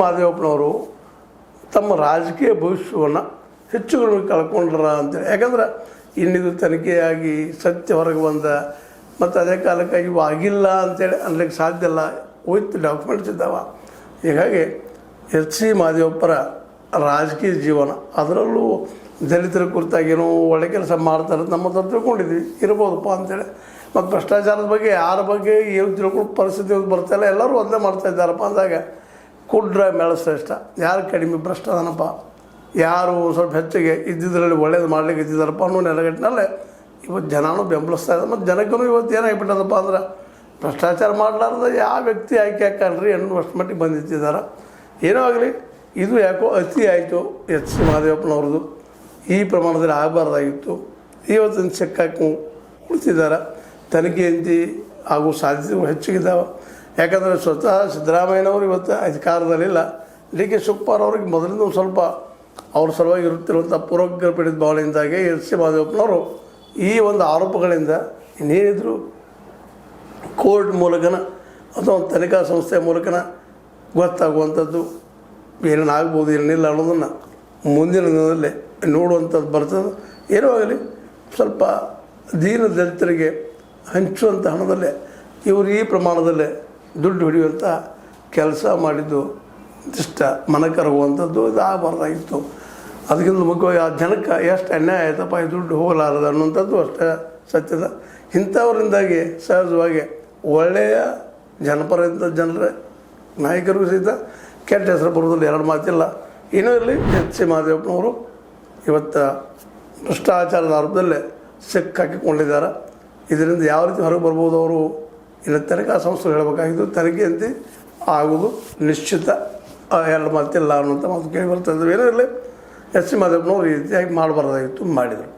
ಮಾದೇವಪ್ಪನವರು ತಮ್ಮ ರಾಜಕೀಯ ಭವಿಷ್ಯವನ್ನು ಹೆಚ್ಚುಗಳು ಕಳ್ಕೊಂಡ್ರ ಅಂತೇಳಿ. ಯಾಕಂದ್ರೆ ಇನ್ನಿದು ತನಿಖೆಯಾಗಿ ಸತ್ಯ ಹೊರಗೆ ಬಂದ ಮತ್ತು ಅದೇ ಕಾಲಕ್ಕೆ ಇವು ಆಗಿಲ್ಲ ಅಂತೇಳಿ ಅನ್ಲಿಕ್ಕೆ ಸಾಧ್ಯ ಇಲ್ಲ. ವಿತ್ ಡಾಕ್ಯುಮೆಂಟ್ಸ್ ಇದ್ದಾವೆ. ಹೀಗಾಗಿ ಎಚ್.ಸಿ. ಮಾದೇವಪ್ಪರ ರಾಜಕೀಯ ಜೀವನ, ಅದರಲ್ಲೂ ದಲಿತರ ಕುರಿತಾಗೇನೋ ಒಳ್ಳೆ ಕೆಲಸ ಮಾಡ್ತಾರೆ ನಮ್ಮ ಹತ್ರ ತಿಳ್ಕೊಂಡಿದ್ವಿ, ಇರ್ಬೋದಪ್ಪ ಅಂತೇಳಿ. ಮತ್ತು ಭ್ರಷ್ಟಾಚಾರದ ಬಗ್ಗೆ ಯಾರ ಬಗ್ಗೆ ಏನು ತಿಳ್ಕೊಂಡು ಪರಿಸ್ಥಿತಿ ಬರ್ತಾಯಿಲ್ಲ, ಎಲ್ಲರೂ ಒಂದೇ ಮಾಡ್ತಾಯಿದ್ದಾರಪ್ಪ ಅಂದಾಗ ಕುಡ್ರ ಮೇಳ ಶ್ರೇಷ್ಠ. ಯಾರು ಕಡಿಮೆ ಭ್ರಷ್ಟ ಅದನಪ್ಪ, ಯಾರು ಸ್ವಲ್ಪ ಹೆಚ್ಚಿಗೆ ಇದ್ದಿದ್ರಲ್ಲಿ ಒಳ್ಳೇದು ಮಾಡ್ಲಿಕ್ಕೆ ಇದ್ದಿದ್ದಾರಪ್ಪ ಅನ್ನೋ ನೆಲಗಟ್ಟಿನಲ್ಲೇ ಇವತ್ತು ಜನನೂ ಬೆಂಬಲಿಸ್ತಾ ಇದೆ. ಮತ್ತು ಜನಕ್ಕೂ ಇವತ್ತು ಏನಾಗಿಬಿಟ್ಟದಪ್ಪ ಅಂದ್ರೆ ಭ್ರಷ್ಟಾಚಾರ ಮಾಡಲಾರ್ದ ಯಾವ ವ್ಯಕ್ತಿ ಆಯ್ಕೆ ಹಾಕಲ್ರಿ ಅನ್ನುವಷ್ಟು ಮಟ್ಟಿಗೆ ಬಂದಿಟ್ಟಿದ್ದಾರೆ. ಏನೋ ಆಗಲಿ, ಇದು ಯಾಕೋ ಅತಿ ಆಯಿತು ಎಚ್.ಸಿ. ಮಾದೇವಪ್ಪನವ್ರದ್ದು. ಈ ಪ್ರಮಾಣದಲ್ಲಿ ಆಗಬಾರ್ದಾಗಿತ್ತು. ಇವತ್ತಿನ ಚೆಕ್ಕಾಕಿ ಕುಳಿತಿದ್ದಾರೆ. ತನಿಖೆಯಂತೆ ಆಗೋ ಸಾಧ್ಯತೆಗಳು ಹೆಚ್ಚಿಗಿದ್ದಾವೆ. ಯಾಕಂದರೆ ಸ್ವತಃ ಸಿದ್ದರಾಮಯ್ಯನವರು ಇವತ್ತು ಅಧಿಕಾರದಲ್ಲಿಲ್ಲ. ಡಿ.ಕೆ. ಶಿವಕುಮಾರ್ ಅವ್ರಿಗೆ ಮೊದಲಿಂದ ಒಂದು ಸ್ವಲ್ಪ ಅವ್ರ ಸಲುವಾಗಿ ಇರುತ್ತಿರುವಂಥ ಪೂರ್ವಗ್ರಹ ಪೀಡಿತ ಭಾವನೆಯಿಂದಾಗಿ ಎಚ್.ಸಿ. ಮಾದೇವಪ್ಪನವರು ಈ ಒಂದು ಆರೋಪಗಳಿಂದ ಇನ್ನೇನಿದ್ರು ಕೋರ್ಟ್ ಮೂಲಕನ ಅಥವಾ ಒಂದು ತನಿಖಾ ಸಂಸ್ಥೆಯ ಮೂಲಕನ ಗೊತ್ತಾಗುವಂಥದ್ದು ಏನೇನಾಗ್ಬೋದು ಏನಿಲ್ಲ ಅನ್ನೋದನ್ನು ಮುಂದಿನ ದಿನದಲ್ಲೇ ನೋಡುವಂಥದ್ದು ಬರ್ತದೆ. ಏನೋ ಆಗಲಿ, ಸ್ವಲ್ಪ ದೀನ ದಲಿತರಿಗೆ ಹಂಚುವಂಥ ಹಣದಲ್ಲೇ ಇವರು ಈ ಪ್ರಮಾಣದಲ್ಲೇ ದುಡ್ಡು ಹೊಡೆಯುವಂಥ ಕೆಲಸ ಮಾಡಿದ್ದು ಇಷ್ಟ ಮನಕರಗುವಂಥದ್ದು ಇದು ಆಗಬಾರ್ದಾಗಿತ್ತು. ಅದಕ್ಕಿಂತ ಮುಖ್ಯವಾಗಿ ಆ ಜನಕ್ಕೆ ಎಷ್ಟು ಅನ್ಯಾಯ ಆಯ್ತಪ್ಪ, ಈ ದುಡ್ಡು ಹೋಗಲಾರದು ಅನ್ನುವಂಥದ್ದು ಅಷ್ಟೇ ಸತ್ಯದ. ಇಂಥವರಿಂದಾಗಿ ಸಹಜವಾಗಿ ಒಳ್ಳೆಯ ಜನರ ನಾಯಕರಿಗೂ ಸಹಿತ ಕೆಟ್ಟ ಹೆಸರು ಬರೋದ್ರಲ್ಲಿ ಎರಡು ಮಾತಿಲ್ಲ. ಏನೂ ಇರಲಿ, ಎಚ್.ಸಿ. ಮಾದೇವಪ್ಪನವರು ಇವತ್ತು ಭ್ರಷ್ಟಾಚಾರದ ಆರೋಪದಲ್ಲೇ ಸಿಕ್ಕಾಕಿಕೊಂಡಿದ್ದಾರೆ. ಇದರಿಂದ ಯಾವ ರೀತಿ ಹೊರಗೆ ಬರ್ಬೋದು ಅವರು ಇನ್ನು ತನಿಖಾ ಸಂಸ್ಥೆ ಹೇಳಬೇಕಾಗಿದ್ದು. ತನಿಖೆಯಂತೆ ಆಗೋದು ನಿಶ್ಚಿತ, ಎರಡು ಮಾತಿಲ್ಲ ಅನ್ನುವಂಥ ಮಾತು ಕೇಳಿ ಬರ್ತಾ ಇದ್ದೀವಿ. ಏನೂ ಇರಲಿ, ಎಚ್.ಸಿ. ಮಾದೇವಪ್ಪನವರು ಈ ರೀತಿಯಾಗಿ ಮಾಡಬಾರ್ದಾಗಿತ್ತು, ಮಾಡಿದರು.